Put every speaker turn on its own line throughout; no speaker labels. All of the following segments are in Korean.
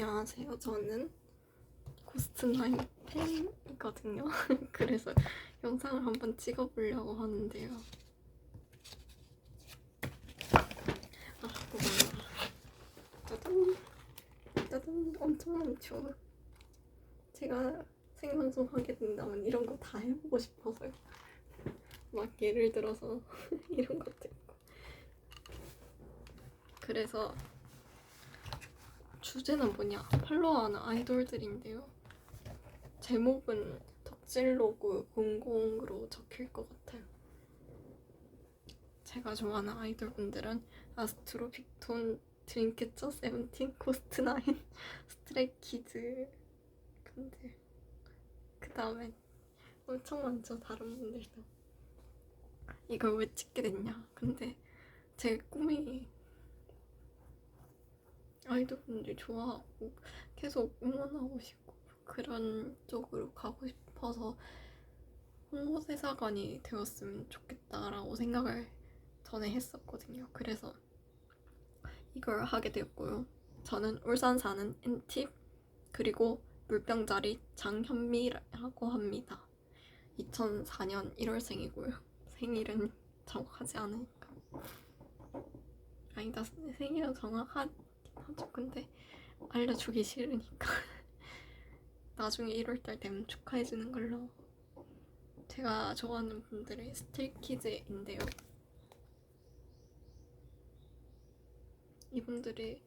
안녕하세요. 저는 고스트9 팬이거든요. 그래서 영상을 한번 찍어보려고 하는데요. 뭐야. 짜잔. 짜잔. 엄청 많죠. 제가 생방송 하게 된다면 이런 거 다 해보고 싶어서요. 막 예를 들어서 이런 것도 있고. 그래서 주제는 뭐냐? 팔로워하는 아이돌들인데요. 제목은 덕질로그 00으로 적힐 것 같아요. 제가 좋아하는 아이돌분들은 아스트로, 빅톤, 드림캐쳐, 세븐틴, 고스트9, 스트레이키즈 분들. 그 다음에 엄청 많죠, 다른 분들도. 이걸 왜 찍게 됐냐? 근데 제 꿈이 아이돌분들 좋아하고 계속 응원하고 싶고 그런 쪽으로 가고 싶어서 홍보대사관이 되었으면 좋겠다라고 생각을 전에 했었거든요. 그래서 이걸 하게 되었고요. 저는 울산 사는 엔팁 그리고 물병자리 장현미라고 합니다. 2004년 1월생이고요. 생일은 정확하지 않으니까. 아니다, 생일은 정확하긴 하죠. 근데 알려주기 싫으니까 나중에 1월달 되면 축하해주는 걸로. 제가 좋아하는 분들이 스틸키즈인데요. 이분들의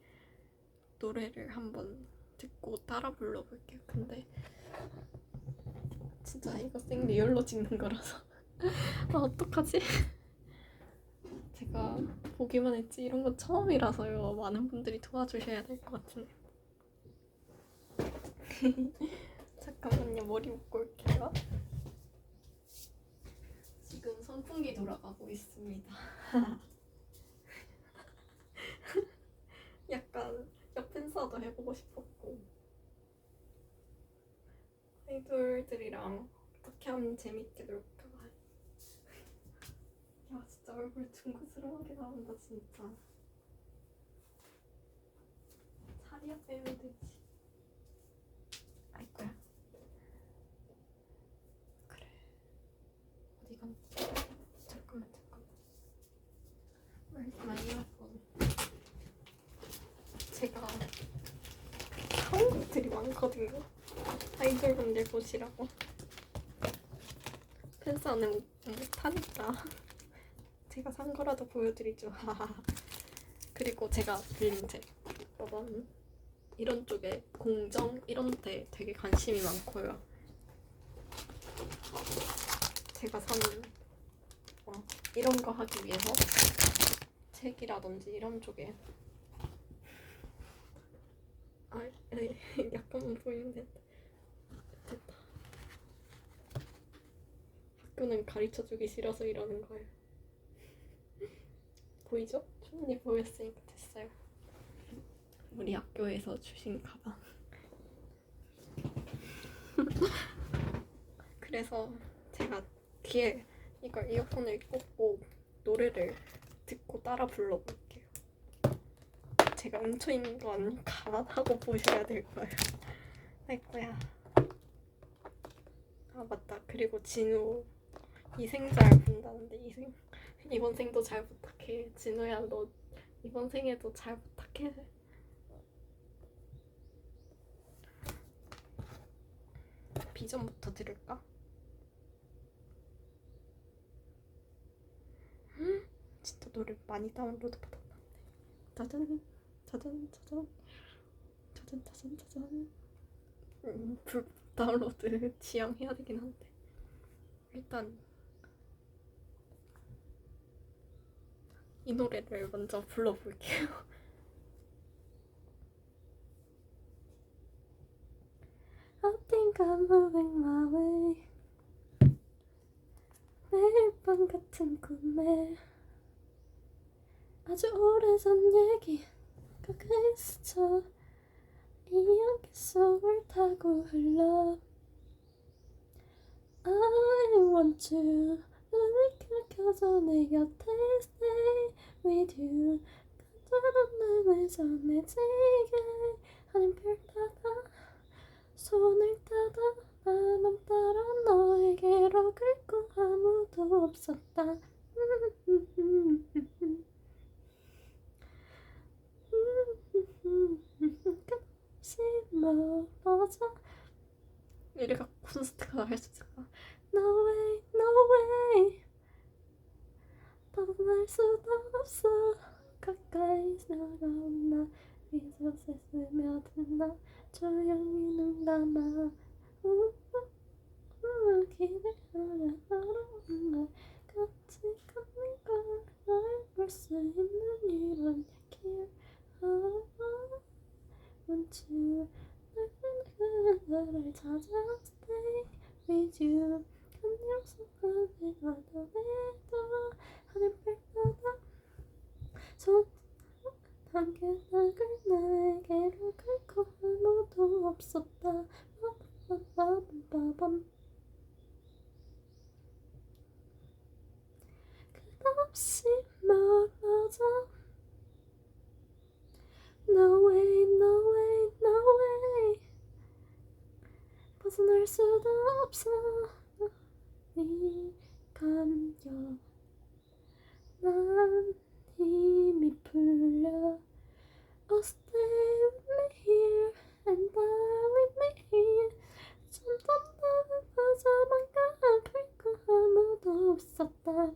노래를 한번 듣고 따라 불러볼게요. 근데 진짜 이거 생 리얼로 찍는 거라서 어떡하지? 제가 보기만 했지 이런 거 처음이라서요. 많은 분들이 도와주셔야 될 것 같은데. 잠깐만요. 머리 묶고 올게요. 지금 선풍기 돌아가고 있습니다. 약간 옆팬싸도 해보고 싶었고 아이돌들이랑 어떻게 하면 재밌게 놀까. 야 진짜 얼굴 둥그스러하게 나온다 진짜. 살이야 빼면 되지. 아이고야. 그래. 어디 갔지? 잠깐만. Where's my earphone? 제가 사온 것들이 많거든요. 아이돌분들 보시라고. 펜스 안에 못하니까 제가 산 거라도 보여드리죠. 그리고 제가 빌린 책 빠밤. 이런 쪽에 공정 이런 데 되게 관심이 많고요. 제가 사는 이런 거 하기 위해서 책이라든지 이런 쪽에 약간만 보이면 됐다. 학교는 가르쳐주기 싫어서 이러는 거예요. 보이죠? 충분히 보였으니까 됐어요. 우리 학교에서 주신 가방. 그래서 제가 뒤에 이걸 이어폰을 꽂고 노래를 듣고 따라 불러볼게요. 제가 훔쳐있는 거 아닌가 하고 보셔야 될 거예요. 아이고야. 아 맞다. 그리고 진우 이생 잘 본다는데 이번 생도 잘 부탁해. 진우야 너 이번 생에도 잘 부탁해. 비전부터 들을까? 진짜 노래 많이 다운로드 받았는데. 짜잔 짜잔 짜잔 짜잔 짜잔 짜잔. 불 다운로드 지양해야 되긴 한데 일단 이 노래를 먼저 불러볼게요. I think I'm moving my way. 매일 밤 같은 꿈에 아주 오래전 얘기 가까이 스쳐 이 연기 속을 타고 흘러. I want you. 눈을 켜져 내 곁에 stay with you. 간절한 마음을 전해지게 아님 별 따다 손을 따다 나만 따라 너에게로 긁고 아무도 없었다. 끝없이 멀어져. 이래가 콘서트가 할 수 있을까? No way, no way. 벗어날 수도 없어. 가까이 다가온나 이곳에 스며든다. 조용히 눈 감아. 길을 걸어오는 같이 걷는 걸 널 볼 수 있는 이런 길. Want you 너를 찾아 stay with you. 안녕 속안에 가도 해도 하늘별 따다 손 함께 나갈 나에게로 긁고 아무도 없었다. 빠밤 끝없이 멀어져. No way, no way, no way. 벗어날 수도 없어. 네 감겨 난 힘이 풀려. Oh stay with me here and die with me here. 점점 나아져만 가볼고 아무도 없었다.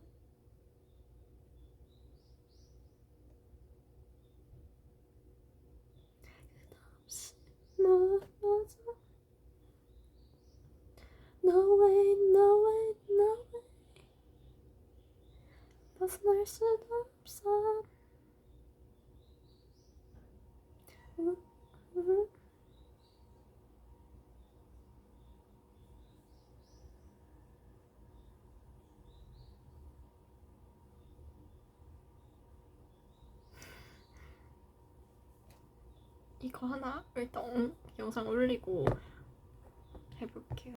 끝없이 멀어져. No way, no way, no way. 벗어날 수도 없어. 이거 하나 일단 영상 올리고 해볼게요.